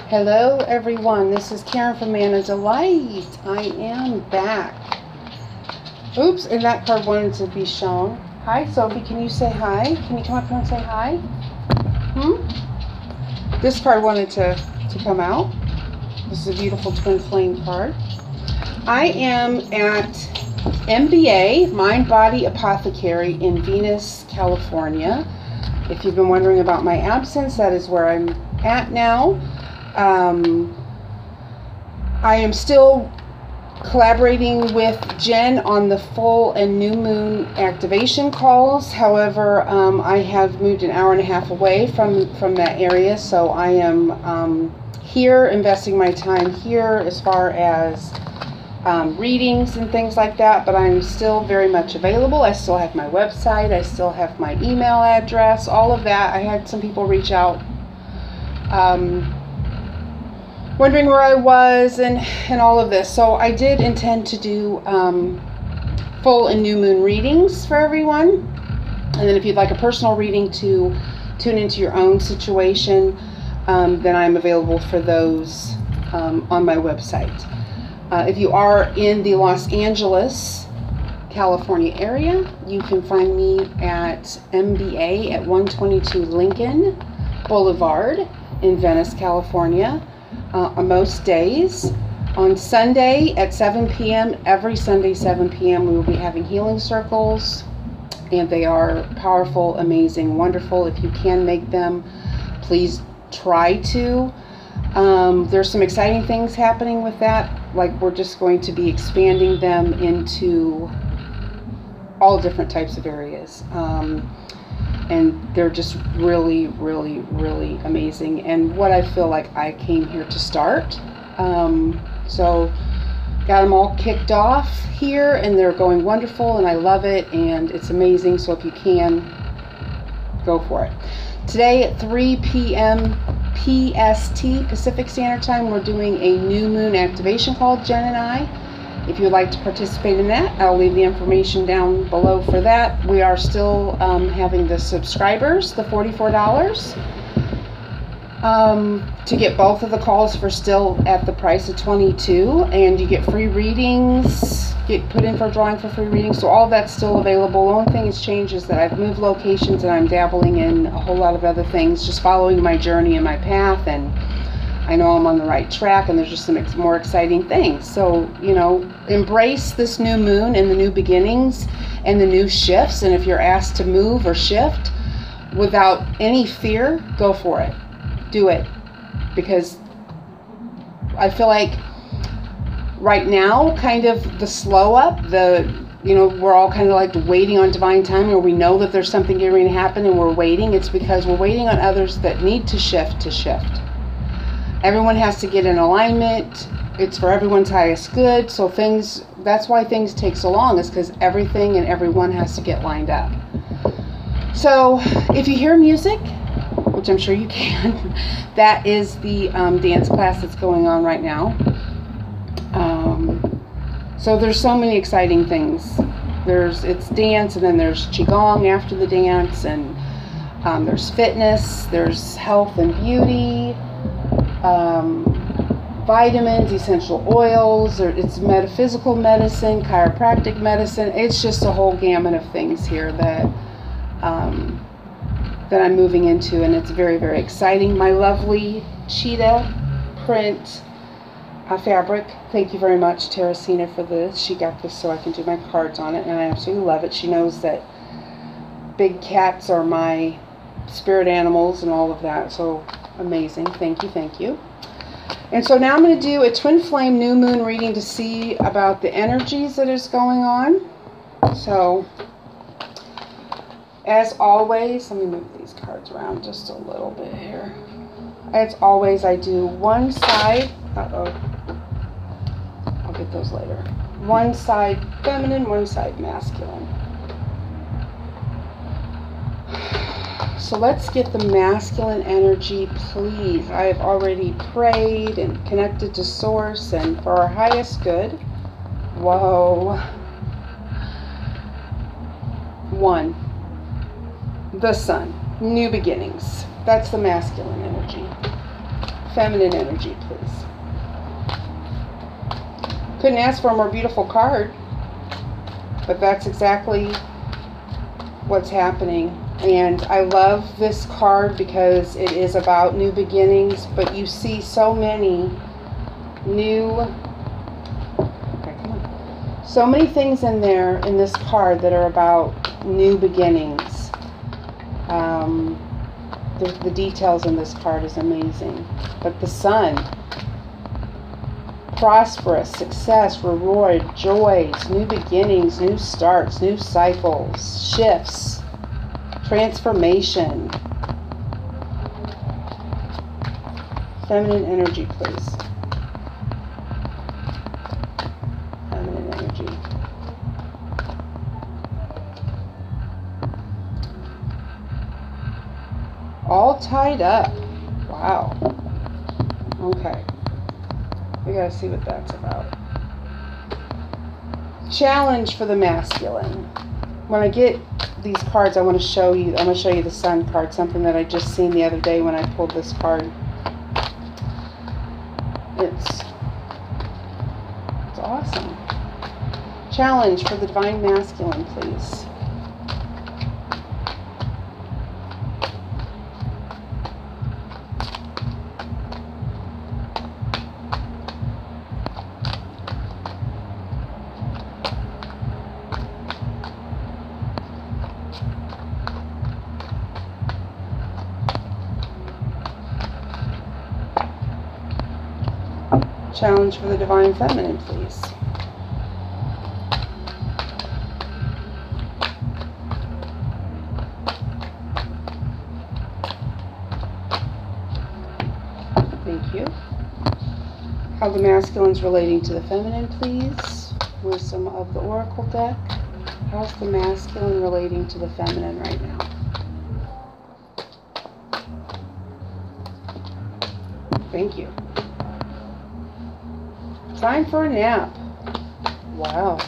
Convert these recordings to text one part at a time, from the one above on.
Hello everyone, this is Karen from Mana Delight. I am back. Oops, and that card wanted to be shown. Hi Sophie, can you say hi? Can you come up here and say hi? This card wanted to come out. This is a beautiful twin flame card. I am at MBA, Mind Body Apothecary in Venice, California. If you've been wondering about my absence, that is where I'm at now. I am still collaborating with Jen on the full and new moon activation calls. However, I have moved an hour and a half away from that area, so I am here investing my time here as far as readings and things like that, but I'm still very much available. I still have my website, I still have my email address, all of that. I had some people reach out wondering where I was and all of this. So I did intend to do full and new moon readings for everyone. And then if you'd like a personal reading to tune into your own situation, then I'm available for those on my website. If you are in the Los Angeles, California area, you can find me at MBA at 122 Lincoln Boulevard in Venice, California. On most days. On Sunday at 7 p.m., every Sunday 7 p.m., we will be having healing circles, and they are powerful, amazing, wonderful. If you can make them, please try to. There's some exciting things happening with that, like we're just going to be expanding them into all different types of areas. And they're just really, really, really amazing. And what I feel like I came here to start. So got them all kicked off here, and they're going wonderful, and I love it, and it's amazing. So if you can, go for it. Today at 3 p.m. PST, Pacific Standard Time, we're doing a new moon activation call, Jen and I. If you would like to participate in that, I'll leave the information down below for that. We are still having the subscribers, the $44, to get both of the calls for still at the price of $22, and you get free readings, get put in for a drawing for free readings, so all that's still available. The only thing that's changed is that I've moved locations and I'm dabbling in a whole lot of other things, just following my journey and my path, and I know I'm on the right track, and there's just some more exciting things. So, you know, embrace this new moon and the new beginnings and the new shifts. And if you're asked to move or shift without any fear, go for it. Do it. Because I feel like right now, kind of the slow up, we're all kind of like waiting on divine time, or we know that there's something going to happen and we're waiting. It's because we're waiting on others that need to shift. Everyone has to get in alignment. It's for everyone's highest good. So that's why things take so long, is because everything and everyone has to get lined up. So if you hear music, which I'm sure you can, that is the dance class that's going on right now. So there's so many exciting things. It's dance, and then there's Qigong after the dance, and there's fitness, there's health and beauty, vitamins, essential oils, or it's metaphysical medicine, chiropractic medicine. It's just a whole gamut of things here that I'm moving into, and it's very, very exciting. My lovely cheetah print fabric. Thank you very much, Teresina, for this. She got this so I can do my cards on it, and I absolutely love it. She knows that big cats are my spirit animals and all of that, so amazing. Thank you. And so now I'm going to do a twin flame new moon reading to see about the energies that is going on. So as always, let me move these cards around just a little bit here. As always, I do one side, I'll get those later. One side feminine, one side masculine. So let's get the masculine energy, please. I have already prayed and connected to Source and for our highest good. Whoa. 1. The Sun. New beginnings. That's the masculine energy. feminine energy, please. Couldn't ask for a more beautiful card, but that's exactly what's happening. And I love this card because it is about new beginnings, but you see so many new, so many things in there in this card that are about new beginnings. The details in this card is amazing. But the sun, prosperous, success, reward, joys, new beginnings, new starts, new cycles, shifts, transformation. Feminine energy, please. Feminine energy. All tied up. Wow. Okay. We gotta see what that's about. Challenge for the masculine. When I get these cards, I want to show you. I'm going to show you the Sun card, something that I just seen the other day when I pulled this card. It's awesome. Challenge for the divine masculine, please. Challenge for the divine feminine, please. Thank you. How the masculine's relating to the feminine, please. Wisdom of the Oracle deck. How's the masculine relating to the feminine right now? Thank you. Time for a nap. Wow.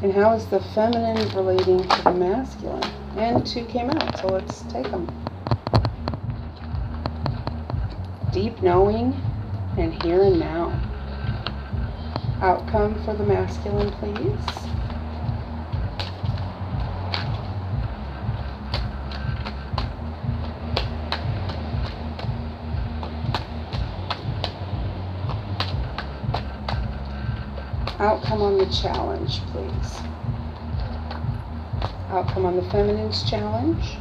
And how is the feminine relating to the masculine? And 2 came out, so let's take them. Deep knowing and here and now. Outcome for the masculine, please. Outcome on the challenge, please. Outcome on the feminine's challenge.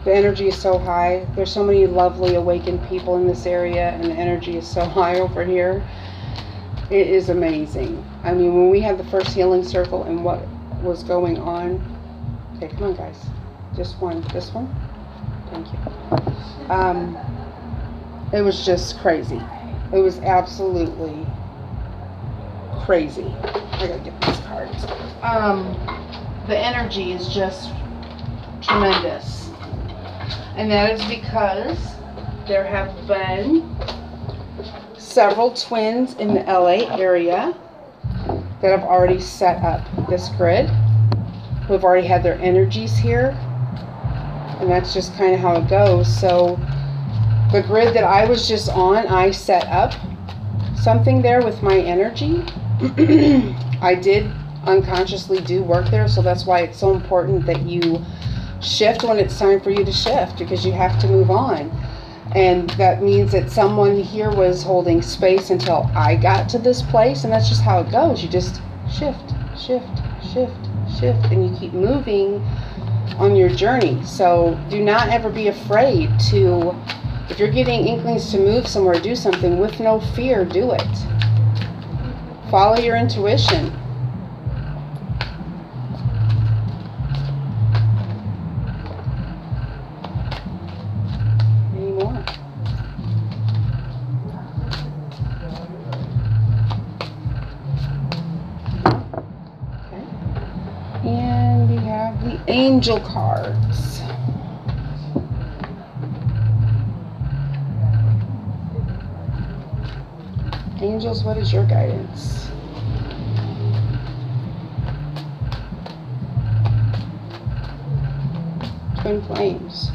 The energy is so high. There's so many lovely awakened people in this area, and the energy is so high over here. It is amazing. I mean, when we had the first healing circle and what was going on. Okay, come on, guys. Just one. This one. Thank you. It was just crazy. It was absolutely crazy. I gotta get these cards. The energy is just tremendous, and that is because there have been several twins in the LA area that have already set up this grid, who have already had their energies here, and that's just kind of how it goes. So the grid that I was just on, I set up something there with my energy. I did unconsciously do work there, so that's why it's so important that you shift when it's time for you to shift, because you have to move on. And that means that someone here was holding space until I got to this place, and that's just how it goes. You just shift, shift, shift, shift, and you keep moving on your journey. So do not ever be afraid to, if you're getting inklings to move somewhere, do something with no fear, do it. Follow your intuition. Any more? Okay. And we have the angel cards. Angels, what is your guidance? Twin flames.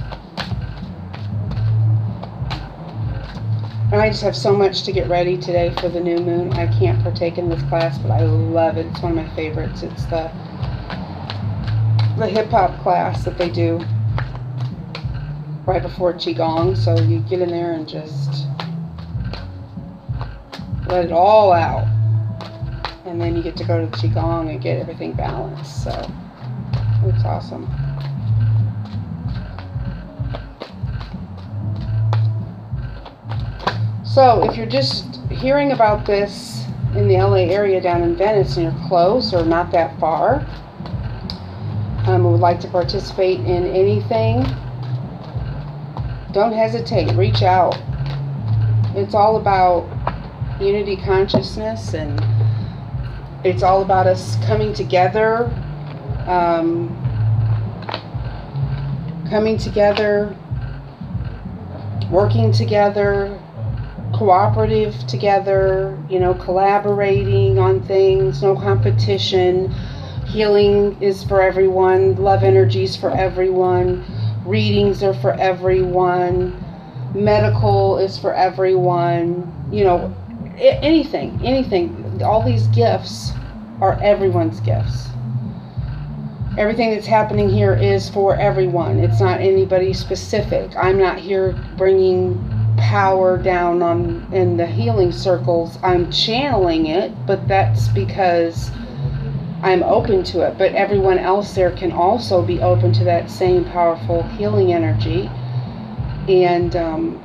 And I just have so much to get ready today for the new moon. I can't partake in this class, but I love it. It's one of my favorites. It's the hip-hop class that they do right before Qigong. So you get in there and just let it all out. And then you get to go to the Qigong and get everything balanced. So it's awesome. So if you're just hearing about this in the LA area down in Venice and you're close or not that far, would like to participate in anything, don't hesitate, reach out. It's all about unity consciousness, and it's all about us coming together, working together, cooperative together, you know, collaborating on things, no competition. Healing is for everyone, love energies for everyone, readings are for everyone, medical is for everyone, you know, anything. All these gifts are everyone's gifts. Everything that's happening here is for everyone. It's not anybody specific. I'm not here bringing power down in the healing circles. I'm channeling it, but that's because I'm open to it. But everyone else there can also be open to that same powerful healing energy. And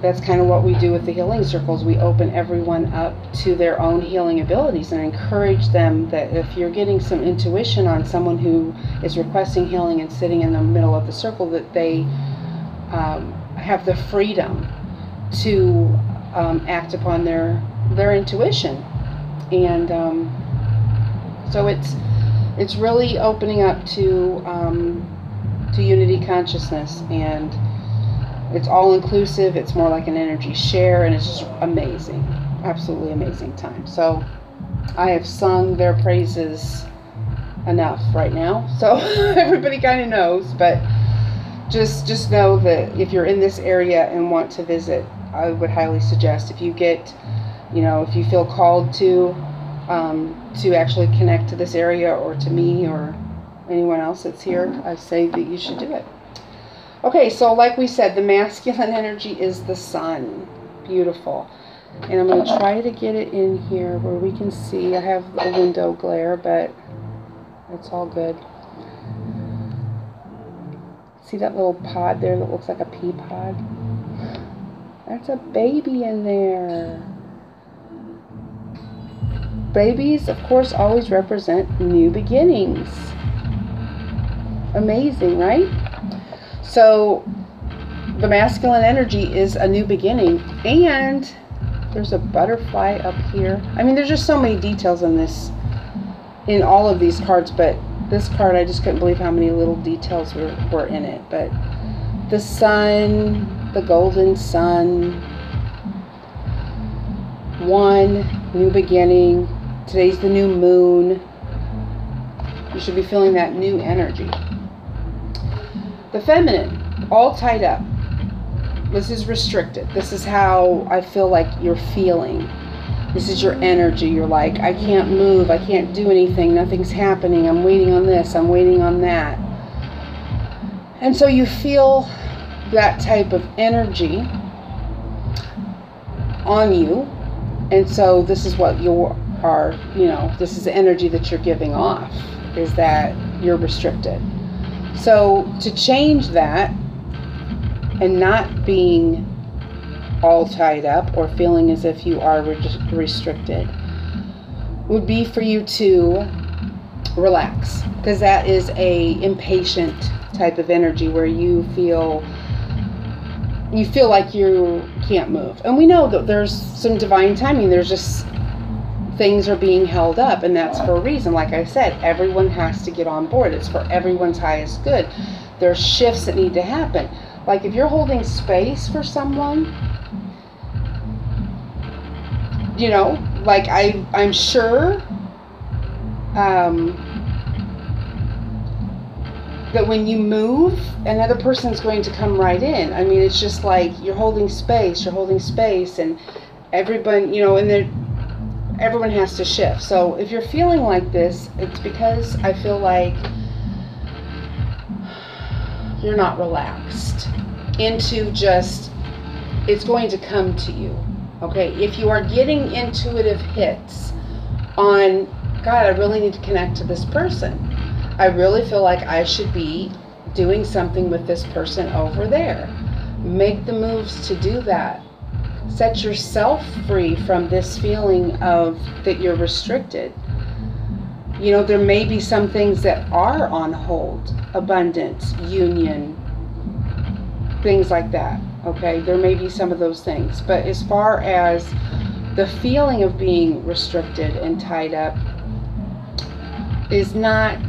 that's kind of what we do with the healing circles. We open everyone up to their own healing abilities and encourage them that if you're getting some intuition on someone who is requesting healing and sitting in the middle of the circle, that they have the freedom to act upon their intuition. And so it's really opening up to unity consciousness, and it's all inclusive. It's more like an energy share, and it's just amazing, absolutely amazing time. So I have sung their praises enough right now, so everybody kind of knows. But just know that if you're in this area and want to visit, I would highly suggest, if you get, you know, if you feel called to actually connect to this area or to me or anyone else that's here, I say that you should do it. Okay, so like we said, the masculine energy is the sun. Beautiful. And I'm going to try to get it in here where we can see. I have a window glare, but it's all good. See that little pod there that looks like a pea pod? That's a baby in there. Babies, of course, always represent new beginnings. Amazing, right? So the masculine energy is a new beginning. And there's a butterfly up here. I mean, there's just so many details in this, in all of these cards, but this card, I just couldn't believe how many little details were in it. But the sun, the golden sun, one, new beginning. Today's the new moon. You should be feeling that new energy. The feminine, all tied up. This is restricted. This is how I feel like you're feeling. This is your energy. You're like, I can't move. I can't do anything. Nothing's happening. I'm waiting on this. I'm waiting on that. And so you feel that type of energy on you. And so this is what you are, you know, this is the energy that you're giving off, is that you're restricted. So to change that and not being all tied up or feeling as if you are restricted would be for you to relax, because that is a impatient type of energy where you feel like you can't move. And we know that there's some divine timing. There's just things are being held up, and that's for a reason. Like I said, everyone has to get on board. It's for everyone's highest good. There's shifts that need to happen. Like if you're holding space for someone, you know, like I'm sure that when you move, another person's going to come right in. I mean, it's just like you're holding space, and everyone, you know, everyone has to shift. So if you're feeling like this, it's because I feel like you're not relaxed into just, it's going to come to you. Okay, if you are getting intuitive hits on, God, I really need to connect to this person. I really feel like I should be doing something with this person over there. Make the moves to do that. Set yourself free from this feeling of that you're restricted. You know, there may be some things that are on hold. Abundance, union, things like that. Okay, there may be some of those things. But as far as the feeling of being restricted and tied up is not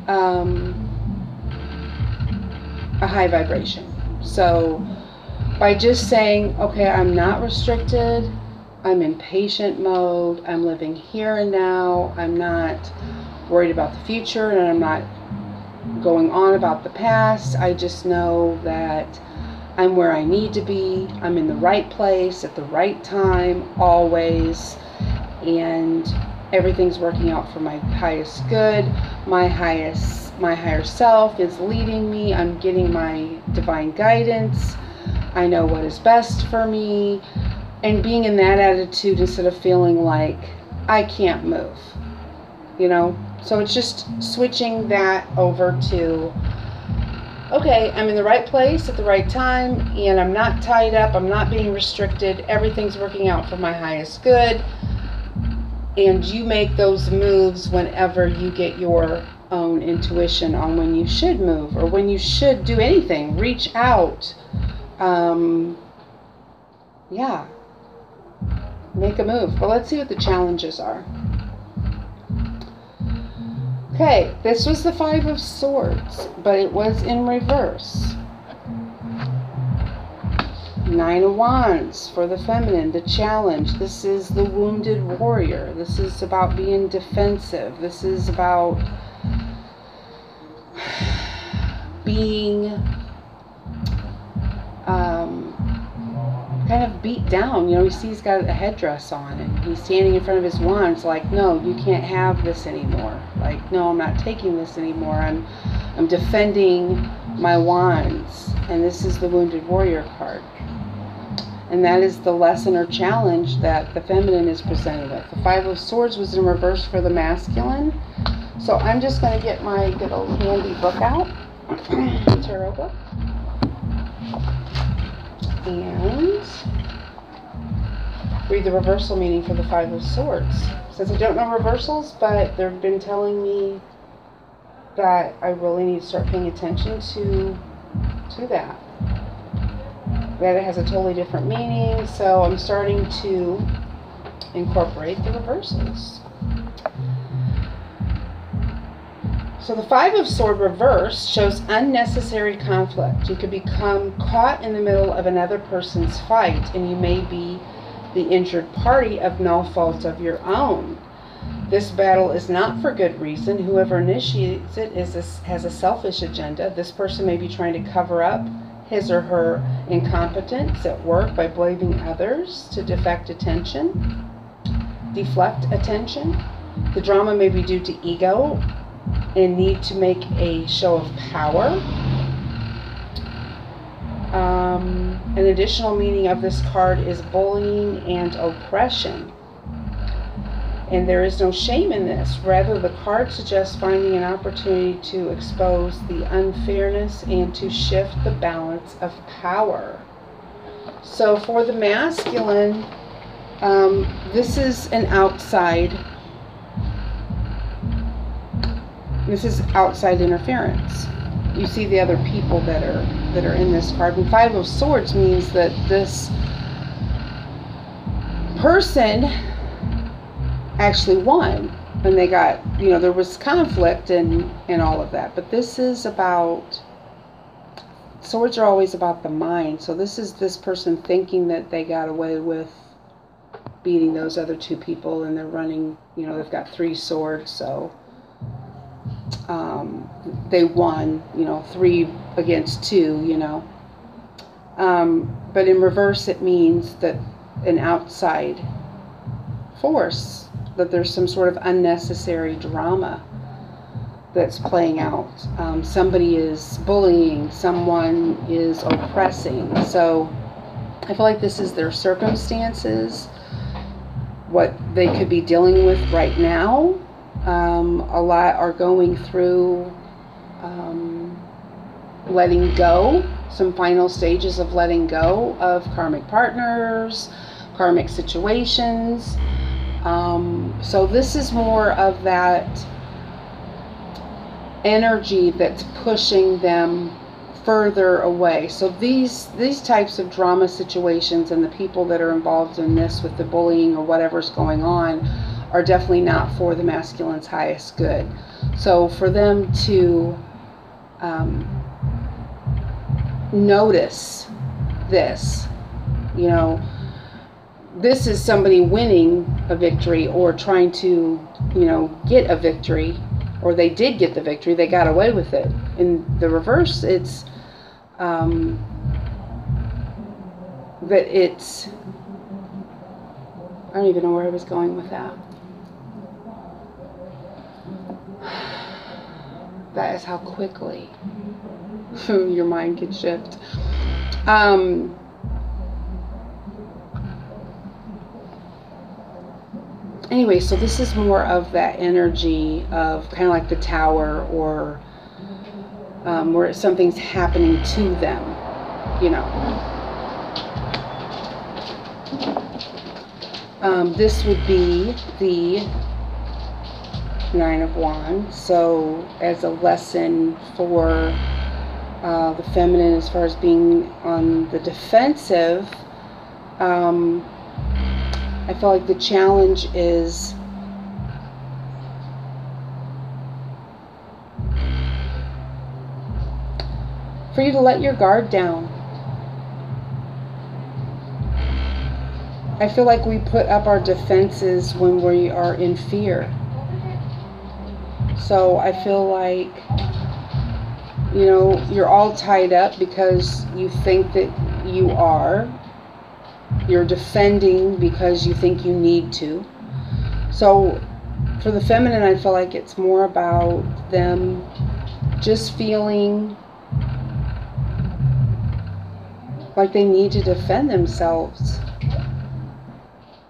a high vibration. So by just saying, okay, I'm not restricted, I'm in patient mode, I'm living here and now, I'm not worried about the future, and I'm not going on about the past. I just know that I'm where I need to be, I'm in the right place at the right time, always, and everything's working out for my highest good. My higher self is leading me. I'm getting my divine guidance. I know what is best for me. And being in that attitude instead of feeling like I can't move, you know? So it's just switching that over to, okay, I'm in the right place at the right time, and I'm not tied up, I'm not being restricted, everything's working out for my highest good. And you make those moves whenever you get your own intuition on when you should move or when you should do anything. Reach out. Yeah. Make a move. But let's see what the challenges are. Okay, this was the 5 of Swords, but it was in reverse. 9 of Wands for the feminine, the challenge. This is the wounded warrior. This is about being defensive. This is about being kind of beat down. You know, you see he's got a headdress on and he's standing in front of his wands like, no, you can't have this anymore. Like, no, I'm not taking this anymore. I'm defending my wands. And this is the wounded warrior card. And that is the lesson or challenge that the feminine is presented with. The 5 of Swords was in reverse for the masculine. So I'm just going to get my good old handy book out, tarot book, and read the reversal meaning for the 5 of Swords. Since I don't know reversals, but they've been telling me that I really need to start paying attention to that. That it has a totally different meaning, so I'm starting to incorporate the reversals. So the 5 of Swords reverse shows unnecessary conflict. You could become caught in the middle of another person's fight, and you may be the injured party of no fault of your own. This battle is not for good reason. Whoever initiates it has a selfish agenda. This person may be trying to cover up his or her incompetence at work by blaming others to deflect attention. The drama may be due to ego and need to make a show of power. An additional meaning of this card is bullying and oppression. And there is no shame in this. Rather, the card suggests finding an opportunity to expose the unfairness and to shift the balance of power. So for the masculine, this is an outside. This is outside interference. You see the other people that are in this card. And 5 of Swords means that this person actually won, and they got, you know, there was conflict and all of that. But this is about, swords are always about the mind. So this is this person thinking that they got away with beating those other 2 people, and they're running, you know, they've got 3 swords, so they won, you know, 3 against 2, you know. But in reverse, it means that an outside force, that there's some sort of unnecessary drama that's playing out. Somebody is bullying, someone is oppressing. So I feel like this is their circumstances, what they could be dealing with right now. A lot are going through letting go, some final stages of letting go of karmic partners, karmic situations. So this is more of that energy that's pushing them further away. So these types of drama situations and the people that are involved in this with the bullying or whatever's going on are definitely not for the masculine's highest good. So for them to notice this, you know, this is somebody winning a victory or trying to, you know, get a victory, or they did get the victory, they got away with it. In the reverse, it's that it's, I don't even know where I was going with that. That is how quickly your mind can shift. Anyway, so this is more of that energy of kind of like the tower, or where something's happening to them, you know. This would be the Nine of Wands. So as a lesson for the feminine, as far as being on the defensive, I feel like the challenge is for you to let your guard down. I feel like we put up our defenses when we are in fear. So I feel like, you know, you're all tied up because you think that you are. You're defending because you think you need to. So for the feminine, I feel like it's more about them just feeling like they need to defend themselves,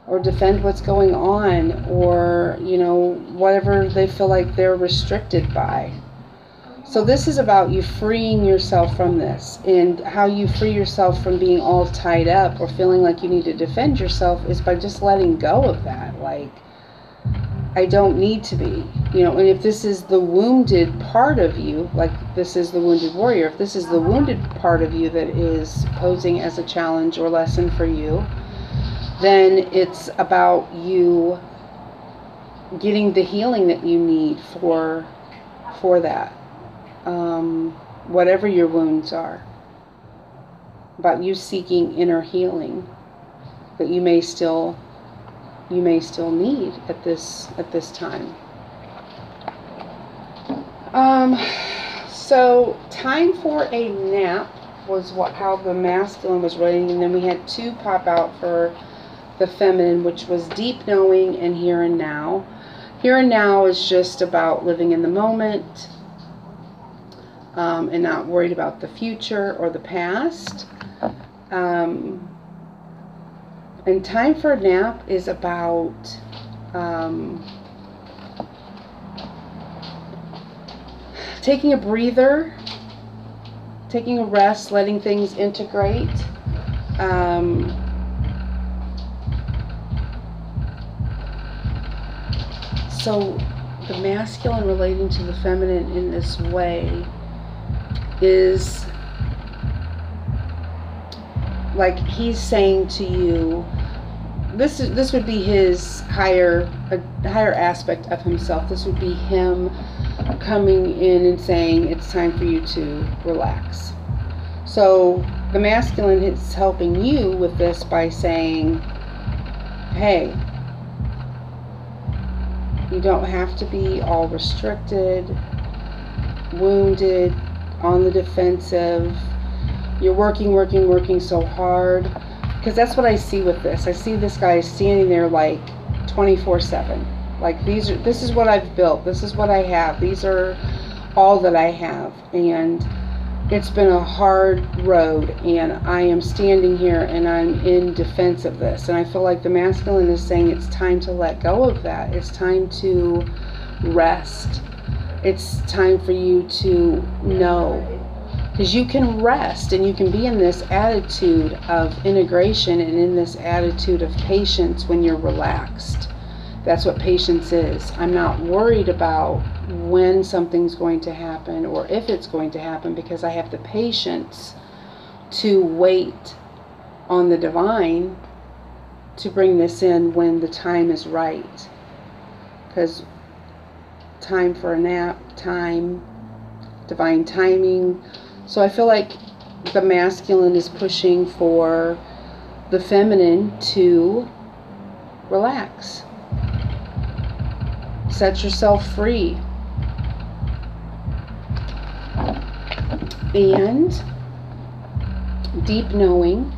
or defend what's going on, or, you know, whatever they feel like they're restricted by. So this is about you freeing yourself from this, and how you free yourself from being all tied up or feeling like you need to defend yourself is by just letting go of that. Like, I don't need to be, you know. And if this is the wounded part of you, like this is the wounded warrior, if this is the wounded part of you that is posing as a challenge or lesson for you, then it's about you getting the healing that you need for that. Whatever your wounds are, about you seeking inner healing that you may still need at this time. So time for a nap was how the masculine was relating, and then we had two pop out for the feminine, which was deep knowing and here and now. Here and now is just about living in the moment, and not worried about the future or the past. And time for a nap is about taking a breather, taking a rest, letting things integrate. So the masculine relating to the feminine in this way is like he's saying to you, this would be his higher aspect of himself. This would be him coming in and saying it's time for you to relax. So the masculine is helping you with this by saying, hey, you don't have to be all restricted, wounded, on the defensive. You're working, working, working so hard. Because that's what I see with this. I see this guy standing there like 24/7. Like this is what I've built. This is what I have. These are all that I have. And it's been a hard road, and I am standing here and I'm in defense of this. And I feel like the masculine is saying it's time to let go of that. It's time to rest. It's time for you to know. Because you can rest and you can be in this attitude of integration and in this attitude of patience when you're relaxed. That's what patience is. I'm not worried about when something's going to happen or if it's going to happen, because I have the patience to wait on the divine to bring this in when the time is right. Because time for a nap, time, divine timing. So I feel like the masculine is pushing for the feminine to relax. Set yourself free. And deep knowing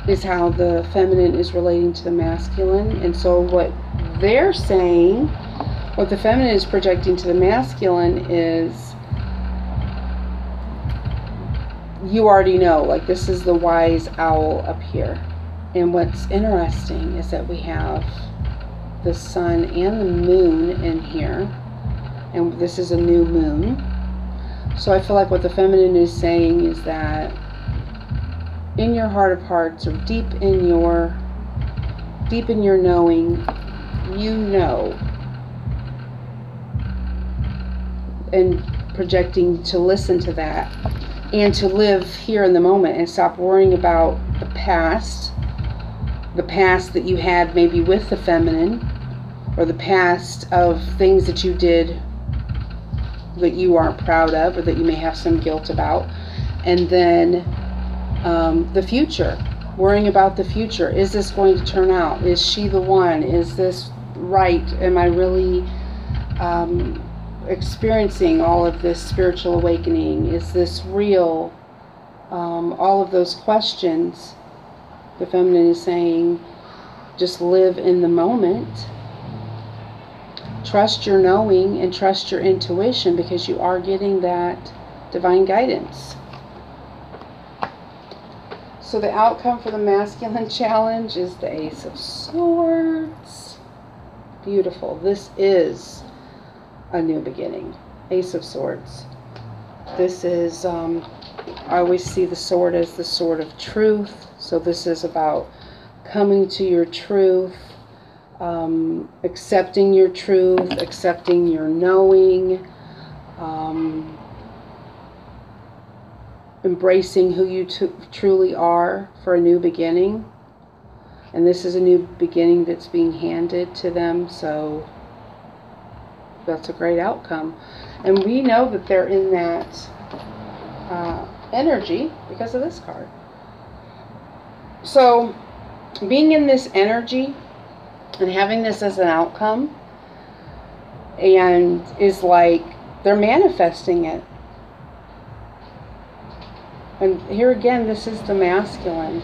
is how the feminine is relating to the masculine. And so what they're saying, what the feminine is projecting to the masculine is, you already know, like this is the wise owl up here. And what's interesting is that we have the sun and the moon in here, and this is a new moon. So I feel like what the feminine is saying is that in your heart of hearts, or deep in your knowing, you know, and projecting to listen to that and to live here in the moment and stop worrying about the past that you had maybe with the feminine, or the past of things that you did that you aren't proud of or that you may have some guilt about. And then the future, worrying about the future. Is this going to turn out? Is she the one? Is this right? Am I really experiencing all of this spiritual awakening? Is this real? All of those questions. The feminine is saying, just live in the moment. Trust your knowing and trust your intuition, because you are getting that divine guidance. So the outcome for the masculine challenge is the Ace of Swords. Beautiful. This is a new beginning. Ace of Swords. This is, I always see the sword as the sword of truth. So this is about coming to your truth, accepting your truth, accepting your knowing, embracing who you truly are for a new beginning. And this is a new beginning that's being handed to them, so that's a great outcome. And we know that they're in that energy because of this card. So being in this energy and having this as an outcome, and is like they're manifesting it. And here again, this is the masculine.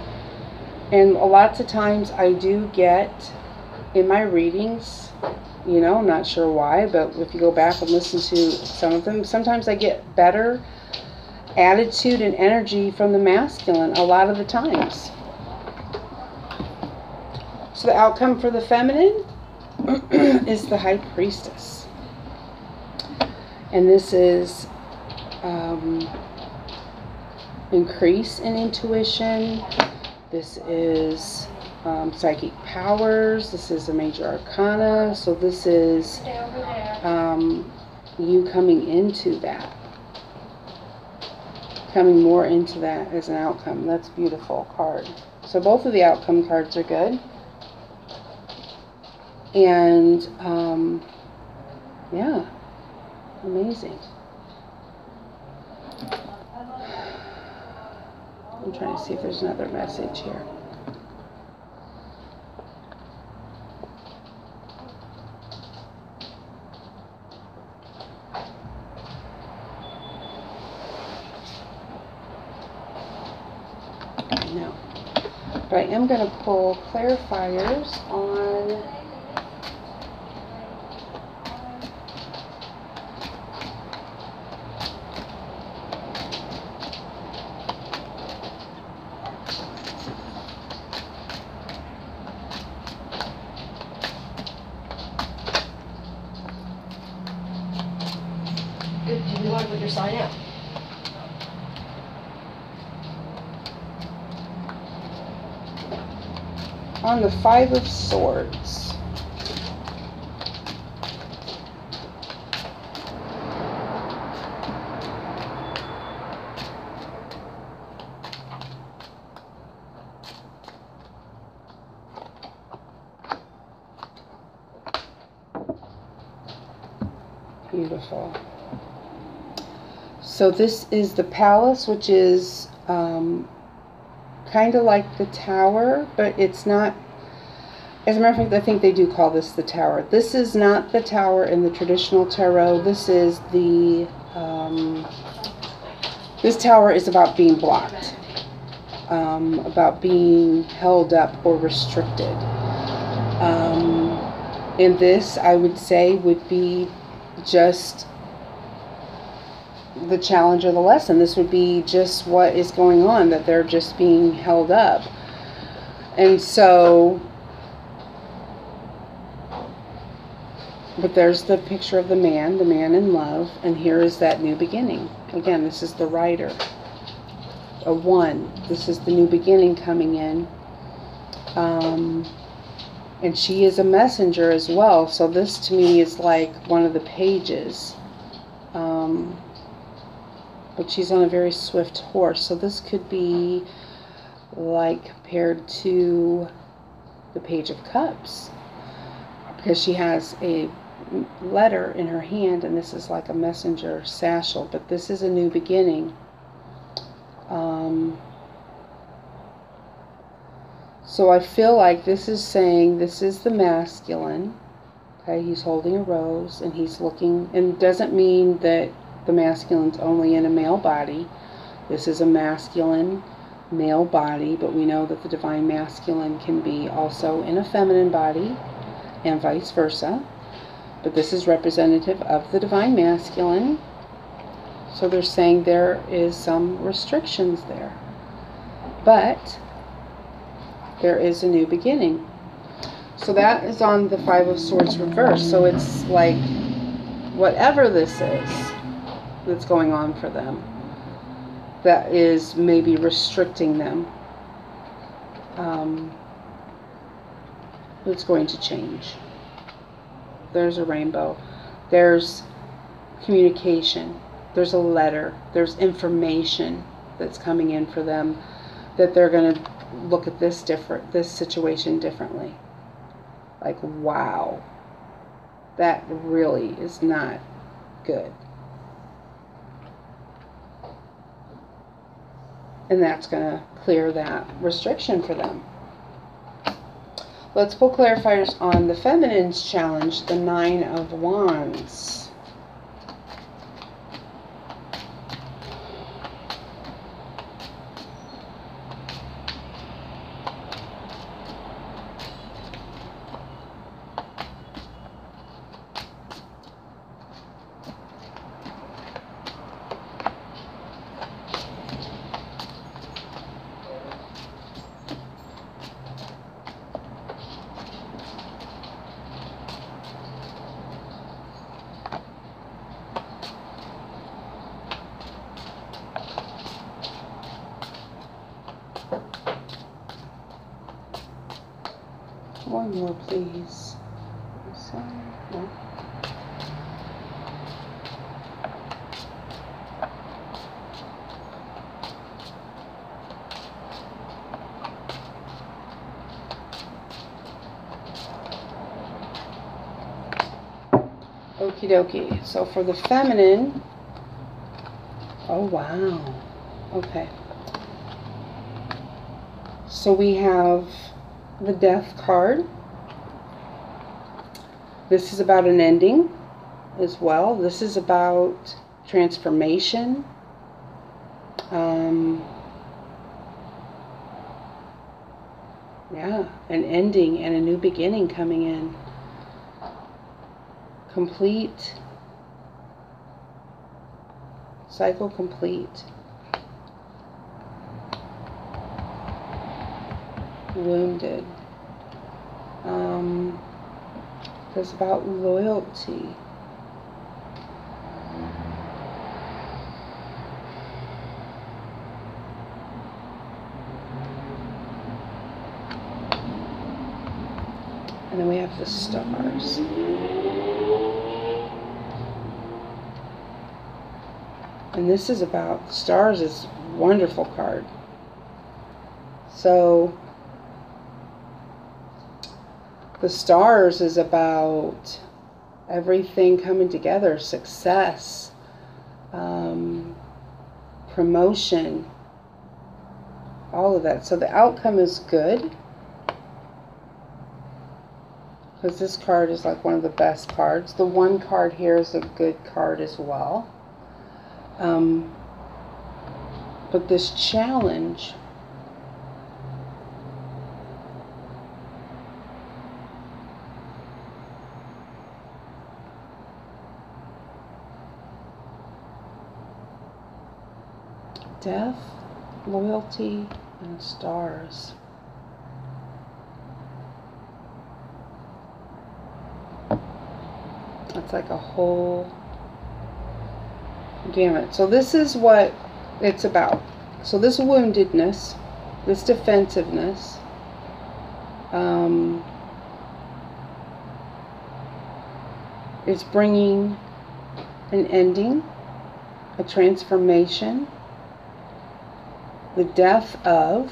And lots of times I do get in my readings, you know, I'm not sure why, but if you go back and listen to some of them, sometimes I get better attitude and energy from the masculine a lot of the times. So the outcome for the feminine is the High Priestess. And this is increase in intuition. This is psychic powers. This is a major arcana. So this is you coming into that. Coming more into that as an outcome. That's a beautiful card. So both of the outcome cards are good. And yeah, amazing. I'm trying to see if there's another message here. No. But I am going to pull clarifiers on Do you want to put your sign out? on the Five of Swords. Beautiful. So this is the palace, which is kind of like the tower, but it's not. As a matter of fact, I think they do call this the tower. This is not the tower in the traditional tarot. This is the this tower is about being blocked, about being held up or restricted. And this, I would say, would be just the challenge or the lesson. This would be just what is going on, that they're just being held up. And so, but there's the picture of the man in love, and here is that new beginning. Again, this is the Rider, a 1. This is the new beginning coming in. And she is a messenger as well. So this to me is like one of the pages. But she's on a very swift horse. So this could be like compared to the Page of Cups, because she has a letter in her hand, and this is like a messenger satchel. But this is a new beginning. So I feel like this is saying this is the masculine. Okay, he's holding a rose and he's looking, and it doesn't mean that the masculine's only in a male body. This is a masculine male body, but we know that the divine masculine can be also in a feminine body and vice versa. But this is representative of the divine masculine. So they're saying there is some restrictions there. But there is a new beginning. So that is on the Five of Swords reverse. So it's like whatever this is that's going on for them, that is maybe restricting them, it's going to change. There's a rainbow. There's communication. There's a letter. There's information that's coming in for them, that they're going to look at this situation differently. Like, wow, that really is not good. And that's going to clear that restriction for them. Let's pull clarifiers on the feminine's challenge, the Nine of Wands. One more, please. No. Okie dokie. So for the feminine, oh wow. Okay. So we have the Death card. This is about an ending as well. This is about transformation. Yeah, an ending and a new beginning coming in. Complete. Cycle complete. Wounded. It's about loyalty. And then we have the stars. And this is about, stars is a wonderful card. So the stars is about everything coming together, success, promotion, all of that. So the outcome is good, because this card is like one of the best cards. The one card here is a good card as well. But this challenge, death, loyalty, and stars. It's like a whole gamut. So this is what it's about. So this woundedness, this defensiveness, is bringing an ending, a transformation, the death of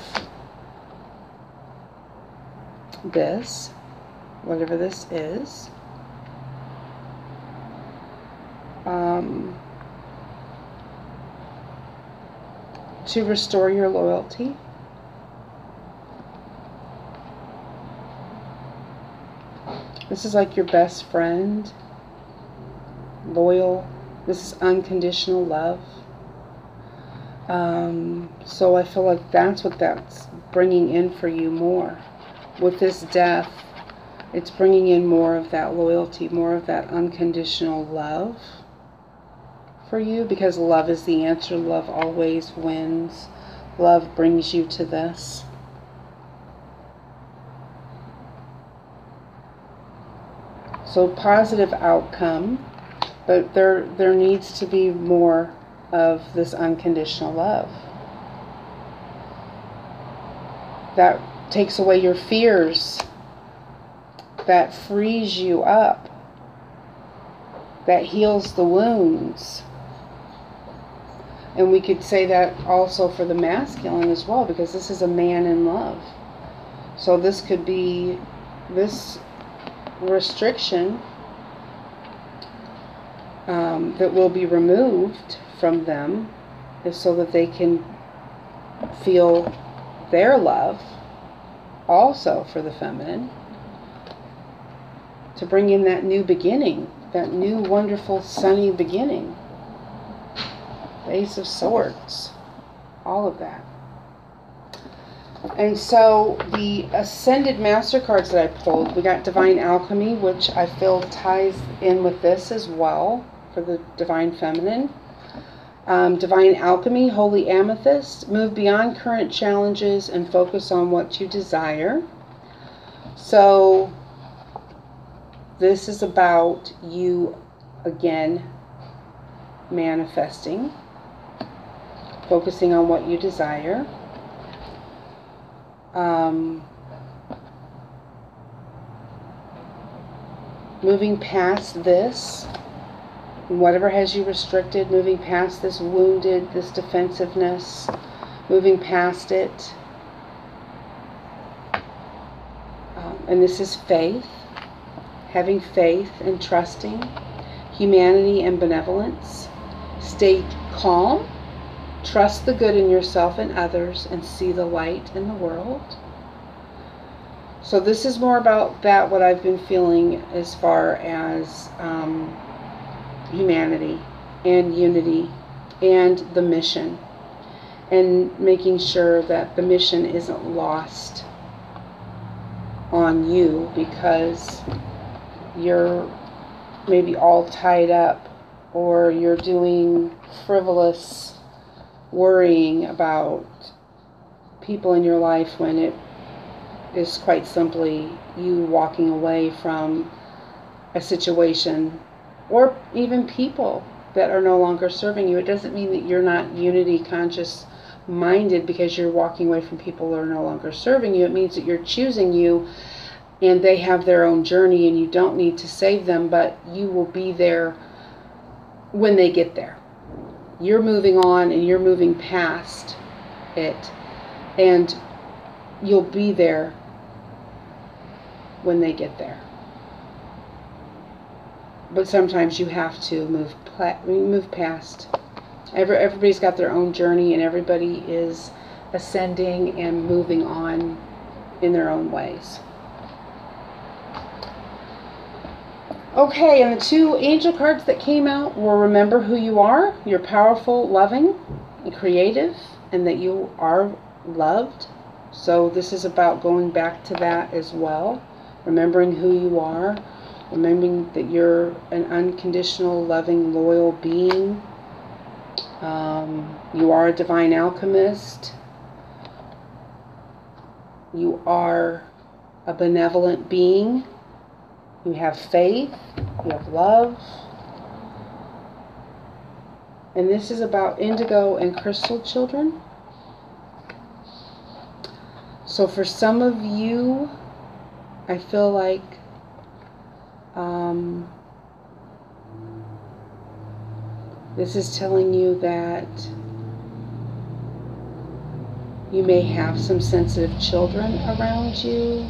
this, whatever this is. To restore your loyalty. This is like your best friend, loyal. This is unconditional love. So I feel like that's what that's bringing in for you more. With this death, it's bringing in more of that loyalty, more of that unconditional love for you, because love is the answer. Love always wins. Love brings you to this. So positive outcome, but there needs to be more of this unconditional love. That takes away your fears. That frees you up. That heals the wounds. And we could say that also for the masculine as well, because this is a man in love. So this could be, this restriction that will be removed from them is so that they can feel their love also for the feminine, to bring in that new beginning, that new wonderful sunny beginning. The Ace of Swords, all of that. And so the Ascended Master cards that I pulled, we got Divine Alchemy, which I feel ties in with this as well for the Divine Feminine. Divine Alchemy, Holy Amethyst, move beyond current challenges and focus on what you desire. So this is about you, again, manifesting, focusing on what you desire. Moving past this, whatever has you restricted, moving past this wounded, this defensiveness, moving past it. And this is faith, having faith and trusting, humanity and benevolence. Stay calm, trust the good in yourself and others, and see the light in the world. So this is more about that, what I've been feeling as far as humanity and unity and the mission, and making sure that the mission isn't lost on you because you're maybe all tied up, or you're doing frivolous worrying about people in your life, when it is quite simply you walking away from a situation or even people that are no longer serving you. It doesn't mean that you're not unity conscious minded because you're walking away from people that are no longer serving you. It means that you're choosing you, and they have their own journey, and you don't need to save them, but you will be there when they get there. You're moving on and you're moving past it, and you'll be there when they get there. But sometimes you have to move past. Everybody's got their own journey, and everybody is ascending and moving on in their own ways. Okay, and the two angel cards that came out were remember who you are. You're powerful, loving, and creative, and that you are loved. So this is about going back to that as well. Remembering who you are. Remembering that you're an unconditional, loving, loyal being. You are a divine alchemist. You are a benevolent being. You have faith. You have love. And this is about indigo and crystal children. So for some of you, I feel like this is telling you that you may have some sensitive children around you.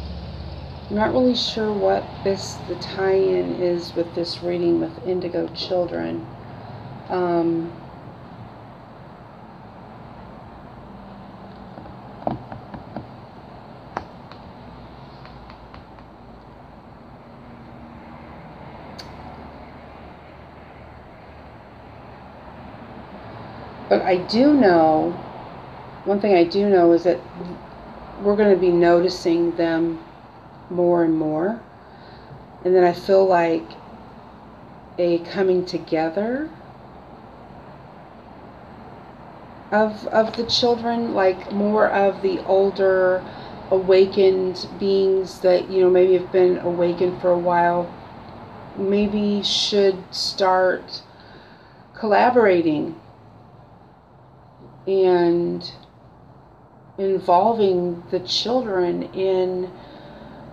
I'm not really sure what the tie-in is with this reading with indigo children. But I do know, one thing I do know is that we're going to be noticing them more and more. And then I feel like a coming together of the children, like more of the older awakened beings that, you know, maybe have been awakened for a while, maybe should start collaborating and involving the children in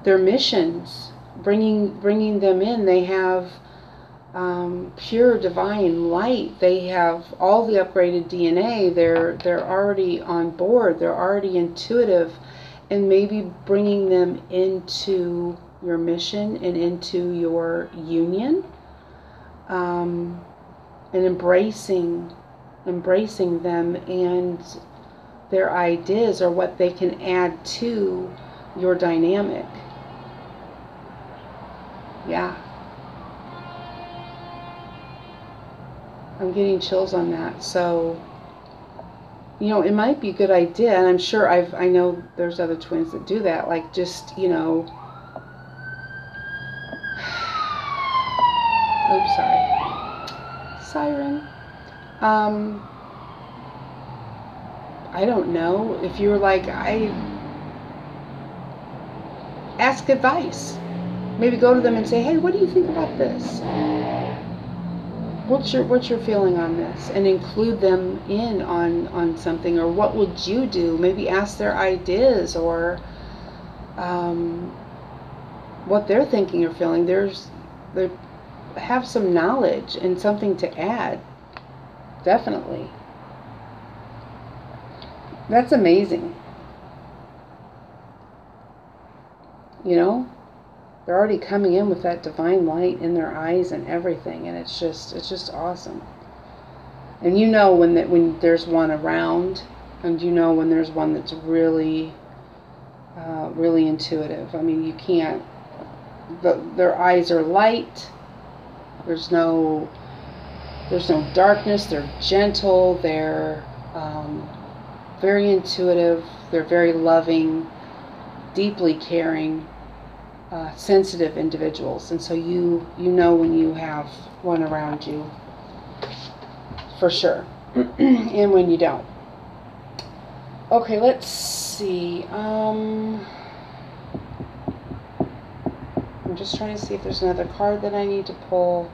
their missions, bringing them in. They have pure divine light. They have all the upgraded DNA. They're already on board. They're already intuitive, and maybe bringing them into your mission and into your union, and embracing them and their ideas, or what they can add to your dynamic. Yeah. I'm getting chills on that. So, you know, it might be a good idea, and I'm sure I know there's other twins that do that, like just, you know, oops, sorry. Siren. I don't know, if you're like, ask advice. Maybe go to them and say, hey, what do you think about this? What's your feeling on this? And include them in on something, or what would you do? Maybe ask their ideas, or what they're thinking or feeling. They have some knowledge and something to add. Definitely. That's amazing. You know, they're already coming in with that divine light in their eyes and everything, and it's just awesome. And you know when there's one around, and you know when there's one that's really really intuitive. I mean, you can't. Their eyes are light. There's no darkness. They're gentle. They're very intuitive. They're very loving, deeply caring. sensitive individuals, and so you know when you have one around you for sure, and when you don't. Okay, let's see. I'm just trying to see if there's another card that I need to pull.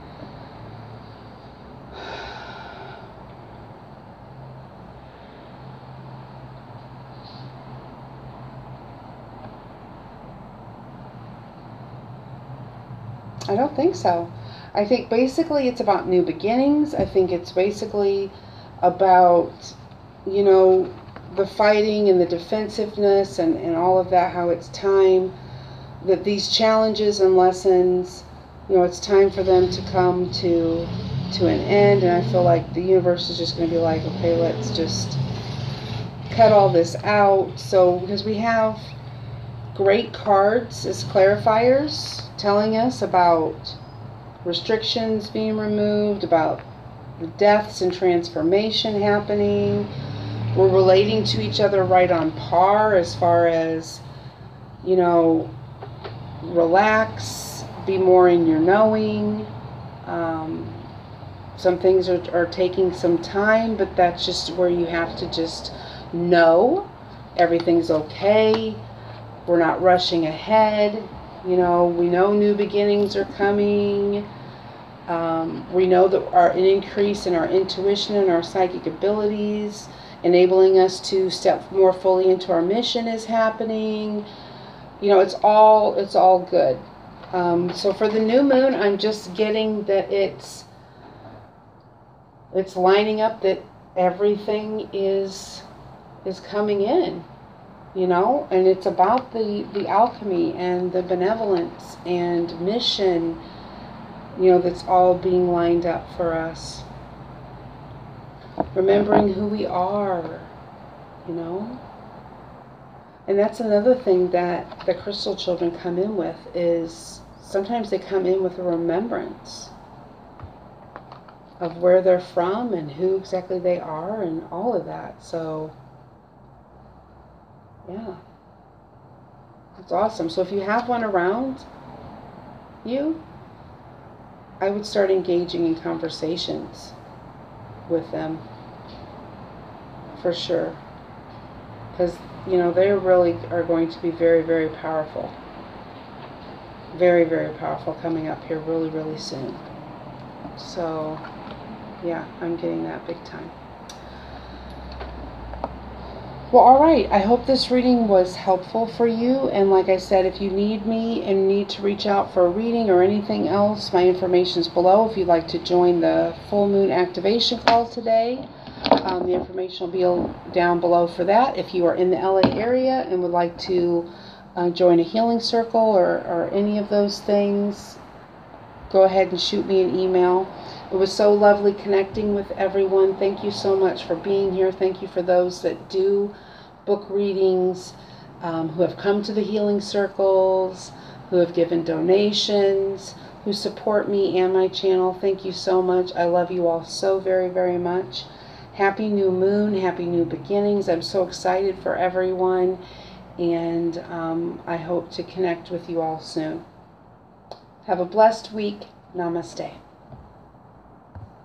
I don't think so. I think basically it's about new beginnings. I think it's basically about, you know, the fighting and the defensiveness and all of that, how it's time that these challenges and lessons, you know, it's time for them to come to an end. And I feel like the universe is just going to be like, okay, let's just cut all this out. So, because we have great cards as clarifiers telling us about restrictions being removed, about the deaths and transformation happening. We're relating to each other right on par as far as, you know, relax, be more in your knowing. Some things are taking some time, but that's just where you have to just know everything's okay. We're not rushing ahead. You know, we know new beginnings are coming. We know that an increase in our intuition and our psychic abilities, enabling us to step more fully into our mission, is happening. You know, it's all good. So for the new moon, I'm just getting that it's lining up, that everything is coming in. You know, and it's about the alchemy and the benevolence and mission, you know, that's all being lined up for us. Remembering who we are, you know. And that's another thing that the crystal children come in with, is sometimes they come in with a remembrance of where they're from and who exactly they are and all of that. So yeah, it's awesome. So if you have one around you, I would start engaging in conversations with them for sure, because, you know, they really are going to be very, very powerful, very, very powerful coming up here really, really soon. So yeah, I'm getting that big time. Well, all right. I hope this reading was helpful for you. And like I said, if you need me and need to reach out for a reading or anything else, my information is below. If you'd like to join the full moon activation call today, the information will be down below for that. If you are in the LA area and would like to join a healing circle or any of those things, go ahead and shoot me an email. It was so lovely connecting with everyone. Thank you so much for being here. Thank you for those that do book readings, who have come to the healing circles, who have given donations, who support me and my channel. Thank you so much. I love you all so very, very much. Happy new moon. Happy new beginnings. I'm so excited for everyone. And I hope to connect with you all soon. Have a blessed week. Namaste.